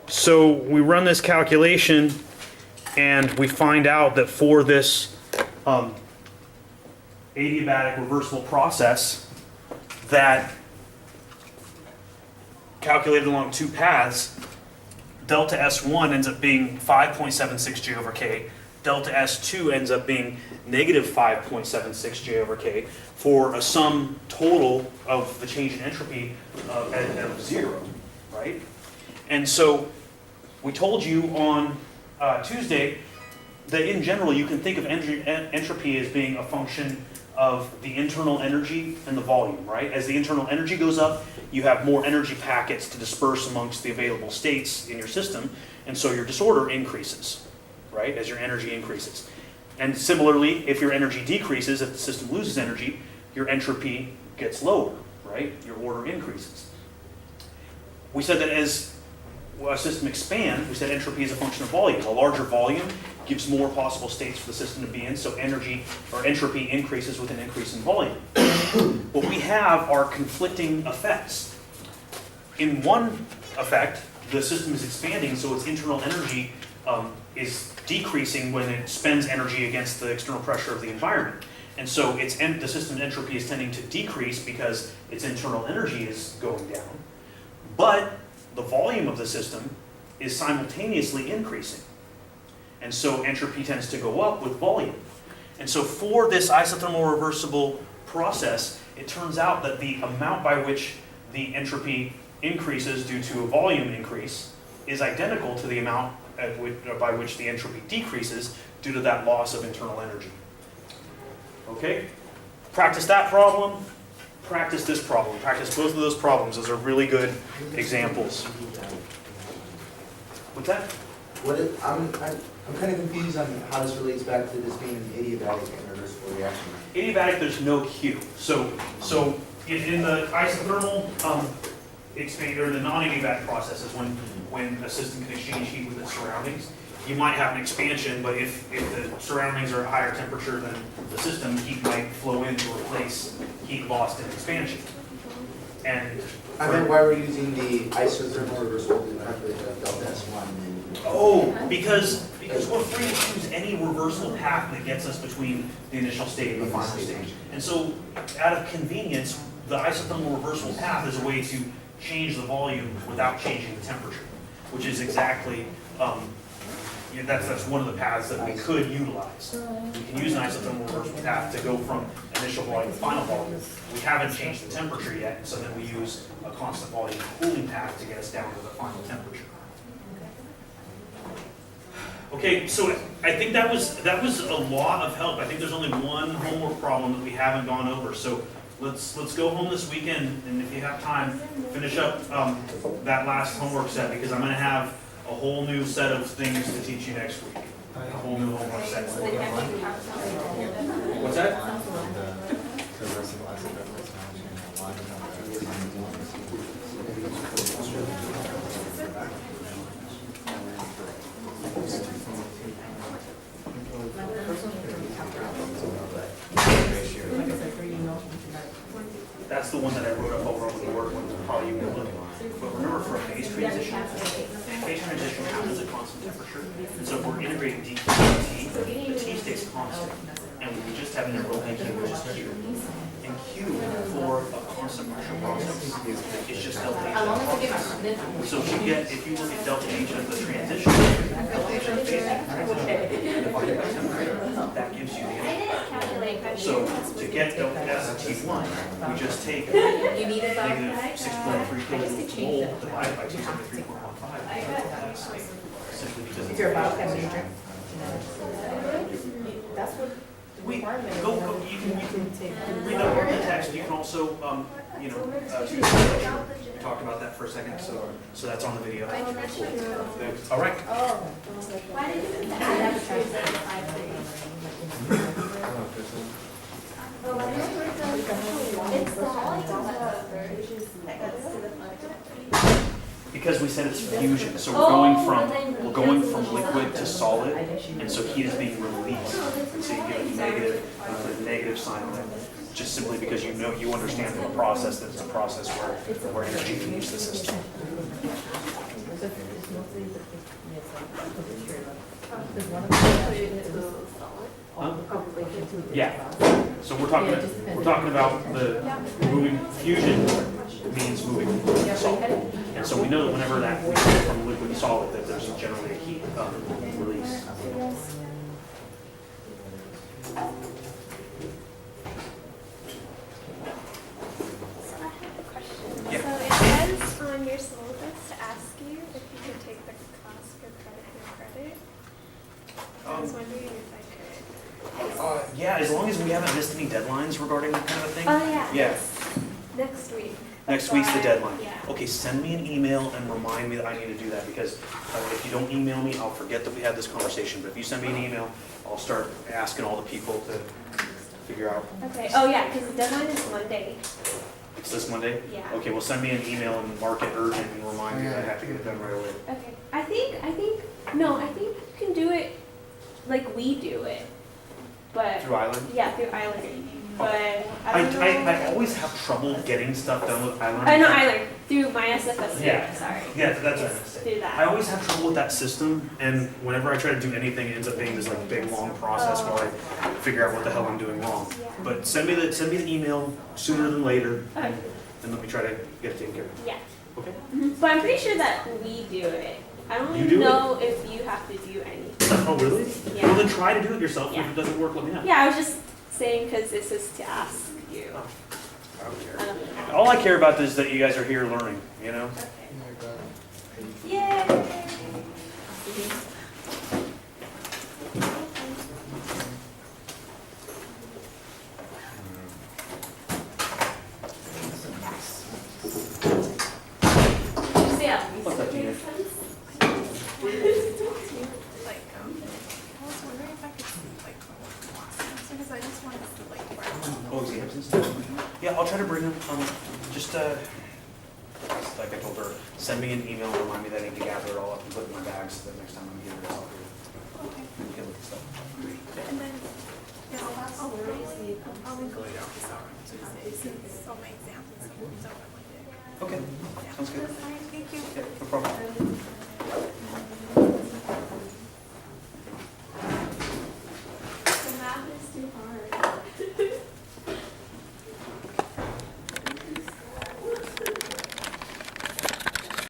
So we run this calculation and we find out that for this adiabatic reversible process that calculated along two paths, delta S1 ends up being 5.76 J over K, delta S2 ends up being negative 5.76 J over K for a sum total of the change in entropy of 0, right? And so we told you on Tuesday that in general you can think of entropy as being a function of the internal energy and the volume, right? As the internal energy goes up, you have more energy packets to disperse amongst the available states in your system, and so your disorder increases, right, as your energy increases. And similarly, if your energy decreases, if the system loses energy, your entropy gets lower, right? Your order increases. We said that as a system expands, we said entropy is a function of volume. A larger volume gives more possible states for the system to be in, so energy or entropy increases with an increase in volume. What we have are conflicting effects. In one effect, the system is expanding, so its internal energy is decreasing when it spends energy against the external pressure of the environment. And so the system's entropy is tending to decrease because its internal energy is going down. But the volume of the system is simultaneously increasing. And so entropy tends to go up with volume. And so for this isothermal reversible process, it turns out that the amount by which the entropy increases due to a volume increase is identical to the amount by which the entropy decreases due to that loss of internal energy. Okay? Practice that problem. Practice this problem. Practice both of those problems. Those are really good examples. What's that? I'm kind of confused on how this relates back to this being an adiabatic and reversible reaction. Adiabatic, there's no Q. So in the isothermal expander, or the non-adiabatic processes, when a system can exchange heat with its surroundings, you might have an expansion, but if the surroundings are at higher temperature than the system, heat might flow in to replace heat lost in expansion. And I meant why we're using the isothermal reversible to calculate the delta S1. Because we're free to choose any reversible path that gets us between the initial state and the final stage. And so, out of convenience, the isothermal reversible path is a way to change the volume without changing the temperature, which is exactly that's one of the paths that we could utilize. We can use an isothermal reversible path to go from initial volume to final volume. We haven't changed the temperature yet, so then we use a constant volume cooling path to get us down to the final temperature. Okay, so I think that was a lot of help. I think there's only one homework problem that we haven't gone over. So let's go home this weekend, and if you have time, finish up that last homework set, because I'm going to have a whole new set of things to teach you next week. A whole new homework set. What's that? That's the one that I wrote up over on the board when probably you were looking at. But remember, for a phase transition happens at constant temperature. And so if we're integrating d to t, the t stays constant. And we just have an interval in Q, which is Q. And Q for a constant pressure process is just delta H of the process. So if you look at delta H of the transition, delta H of the phase transition divided by temperature, that gives you the energy. So to get delta S of T1, we just take negative 6.3 kilojoules divided by 273.15. Simply because it's You're about that major. That's what you can read that part of the text. You can also choose the lecture. We talked about that for a second, so that's on the video. All right. Why did you Because we said it's fusion, so we're going from liquid to solid, and so heat is being released. And so you get a negative sign on it, just simply because you understand from the process that it's a process where energy leaves the system. it's mostly the, yes, the picture. Oh. There's one of them. It will install it. Probably into the Yeah. class. So we're talking about the moving fusion means moving solid. And so we know that whenever that we go from liquid to solid, that there's generally a heat release. So I have a question. Yeah. So it says on your syllabus to ask you if you could take the class for credit and credit. I was wondering if I could. Yeah, as long as we haven't missed any deadlines regarding that kind of thing. Oh yeah. Yeah. Next week. Next week's the But, deadline. Yeah. Okay, send me an email and remind me that I need to do that because if you don't email me, I'll forget that we had this conversation. But if you send me an email, I'll start asking all the people to figure out. Okay. Oh yeah, because the deadline is Monday. It's this Monday? Yeah. Okay, well send me an email and mark it urgent and remind me that I have to get it done right away. Okay. I think you can do it like we do it, but Through Island? yeah, through Islander. But I don't know. I always have trouble getting stuff done with Island. No, Islander through my SFS. Yeah. Sorry. Yeah, that's what I meant to say. Do that. I always have trouble with that system, and whenever I try to do anything, it ends up being this like big long process while I figure out what the hell I'm doing wrong. Yeah. But send me the email sooner than later, Okay. and let me try to get it taken care of. Yeah. Okay. But I'm pretty sure that we do it. I don't You do it? know if you have to do anything. Oh really? Yeah. Well then try to do it yourself. Yeah. If it doesn't work, let me know. Yeah, I was just saying because this is to ask you. I don't care. I don't know. All I care about is that you guys are here learning. You know. Okay. Yay! What's up, teenager? Like, I was wondering if I could see, like, because I just wanted to see, like, where I'm Oh, exams and stuff? Yeah, I'll try to bring them, just, like I told her, send me an email, remind me that I need to gather it all up and put it in my bag so that next time I'm here, it's all here. Okay. And we can look at stuff. And then, yeah, I'll probably go down this hour on Tuesday since all my exams and stuff will be done by Monday. Okay, Yeah. sounds good. Thank you. Yeah, no problem.